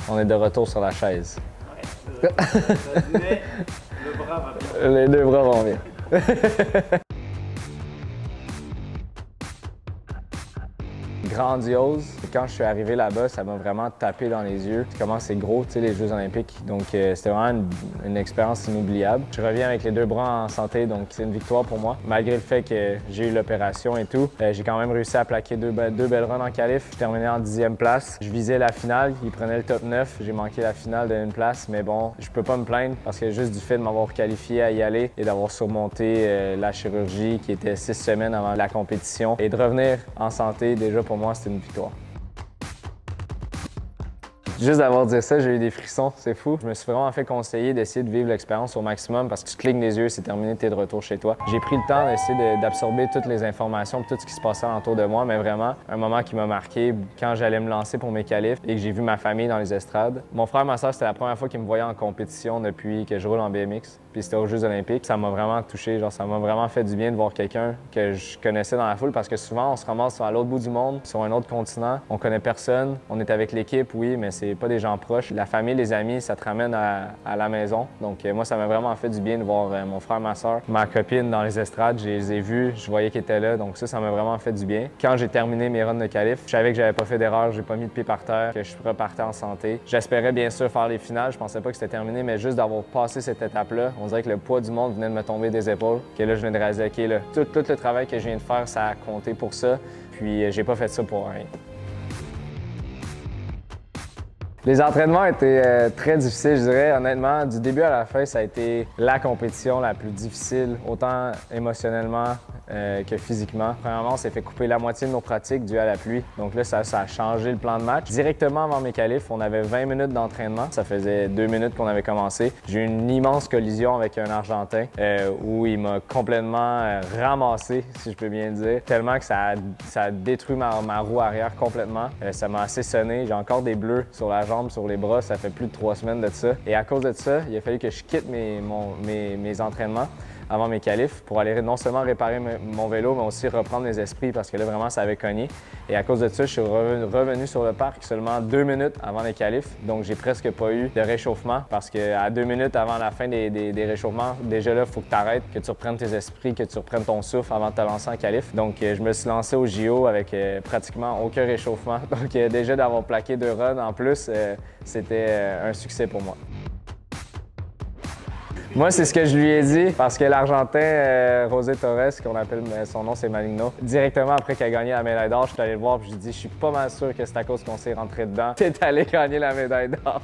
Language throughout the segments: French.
On est de retour sur la chaise. Ouais, ça disait, le bras va bien. Les deux bras vont bien. Grandiose. Quand je suis arrivé là-bas, ça m'a vraiment tapé dans les yeux. Comment c'est gros, tu sais, les Jeux olympiques. Donc, c'était vraiment une expérience inoubliable. Je reviens avec les deux bras en santé, donc c'est une victoire pour moi. Malgré le fait que j'ai eu l'opération et tout, j'ai quand même réussi à plaquer deux belles runs en qualif. Je terminais en 10e place. Je visais la finale. Il prenait le top 9. J'ai manqué la finale d'une place, mais bon, je peux pas me plaindre parce que juste du fait de m'avoir qualifié à y aller et d'avoir surmonté la chirurgie qui était 6 semaines avant la compétition et de revenir en santé, déjà pour moi, c'était une victoire. Juste d'avoir dit ça, j'ai eu des frissons, c'est fou. Je me suis vraiment fait conseiller d'essayer de vivre l'expérience au maximum parce que tu clignes des yeux, c'est terminé, t'es de retour chez toi. J'ai pris le temps d'essayer d'absorber toutes les informations, tout ce qui se passait autour de moi, mais vraiment, un moment qui m'a marqué quand j'allais me lancer pour mes qualifs et que j'ai vu ma famille dans les estrades. Mon frère, ma soeur, c'était la première fois qu'ils me voyaient en compétition depuis que je roule en BMX. Puis c'était aux Jeux olympiques. Ça m'a vraiment touché, genre ça m'a vraiment fait du bien de voir quelqu'un que je connaissais dans la foule parce que souvent, on se ramasse à l'autre bout du monde, sur un autre continent. On connaît personne, on est avec l'équipe, oui, mais c'est pas des gens proches. La famille, les amis, ça te ramène à la maison. Donc moi, ça m'a vraiment fait du bien de voir mon frère, ma soeur, ma copine dans les estrades. Je les ai vus, je voyais qu'ils étaient là. Donc ça m'a vraiment fait du bien. Quand j'ai terminé mes runs de qualif, je savais que j'avais pas fait d'erreur, j'ai pas mis de pied par terre, que je repartais en santé. J'espérais bien sûr faire les finales. Je pensais pas que c'était terminé, mais juste d'avoir passé cette étape-là, on dirait que le poids du monde venait de me tomber des épaules. Que là, je viens de réaliser, OK, là, tout le travail que je viens de faire, ça a compté pour ça. Puis j'ai pas fait ça pour rien. Les entraînements étaient très difficiles, je dirais. Honnêtement, du début à la fin, ça a été la compétition la plus difficile, autant émotionnellement que physiquement. Premièrement, on s'est fait couper la moitié de nos pratiques dû à la pluie. Donc là, ça a changé le plan de match. Directement avant mes qualifs, on avait 20 minutes d'entraînement. Ça faisait 2 minutes qu'on avait commencé. J'ai eu une immense collision avec un Argentin où il m'a complètement ramassé, si je peux bien le dire, tellement que ça a détruit ma roue arrière complètement. Ça m'a assez sonné. J'ai encore des bleus sur la jambe, sur les bras. Ça fait plus de 3 semaines de ça. Et à cause de ça, il a fallu que je quitte mes entraînements avant mes qualifs pour aller non seulement réparer mon vélo, mais aussi reprendre les esprits parce que là, vraiment, ça avait cogné. Et à cause de ça, je suis revenu sur le parc seulement 2 minutes avant les qualifs. Donc, j'ai presque pas eu de réchauffement parce qu'à 2 minutes avant la fin des réchauffements, déjà là, il faut que tu arrêtes, que tu reprennes tes esprits, que tu reprennes ton souffle avant de te lancer en qualif. Donc, je me suis lancé au JO avec pratiquement aucun réchauffement. Donc, déjà d'avoir plaqué 2 runs en plus, c'était un succès pour moi. Moi, c'est ce que je lui ai dit parce que l'Argentin, José Torres, qu'on appelle son nom, c'est Maligno, directement après qu'il a gagné la médaille d'or, je suis allé le voir et je lui ai dit, je suis pas mal sûr que c'est à cause qu'on s'est rentré dedans. T'es allé gagner la médaille d'or.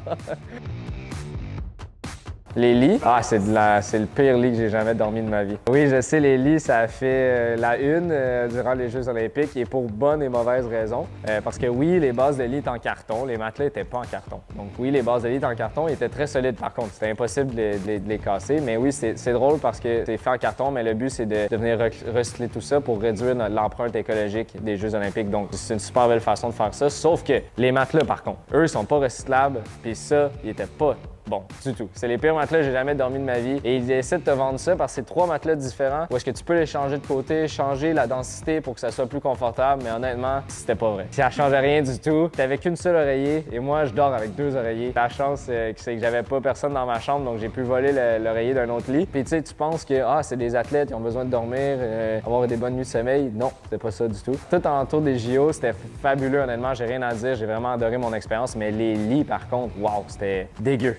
Les lits, c'est le pire lit que j'ai jamais dormi de ma vie. Oui, je sais, les lits, ça a fait la une durant les Jeux olympiques et pour bonnes et mauvaises raisons. Parce que oui, les bases de lit étaient en carton, les matelas n'étaient pas en carton. Donc oui, les bases de lit étaient en carton, ils étaient très solides par contre. C'était impossible de les casser. Mais oui, c'est drôle parce que c'est fait en carton, mais le but, c'est de venir recycler tout ça pour réduire l'empreinte écologique des Jeux olympiques. Donc c'est une super belle façon de faire ça. Sauf que les matelas, par contre, eux, ils sont pas recyclables. Puis ça, ils étaient pas bon, du tout. C'est les pires matelas que j'ai jamais dormi de ma vie. Et ils essaient de te vendre ça parce que c'est 3 matelas différents où est-ce que tu peux les changer de côté, changer la densité pour que ça soit plus confortable. Mais honnêtement, c'était pas vrai. Ça changeait rien du tout. T'avais qu'une seule oreiller et moi, je dors avec 2 oreillers. La chance, c'est que j'avais pas personne dans ma chambre, donc j'ai pu voler l'oreiller d'un autre lit. Puis tu sais, tu penses que c'est des athlètes, ils ont besoin de dormir, avoir des bonnes nuits de sommeil. Non, c'était pas ça du tout. Tout autour des JO, c'était fabuleux, honnêtement. J'ai rien à dire. J'ai vraiment adoré mon expérience. Mais les lits, par contre, wow, c'était dégueu.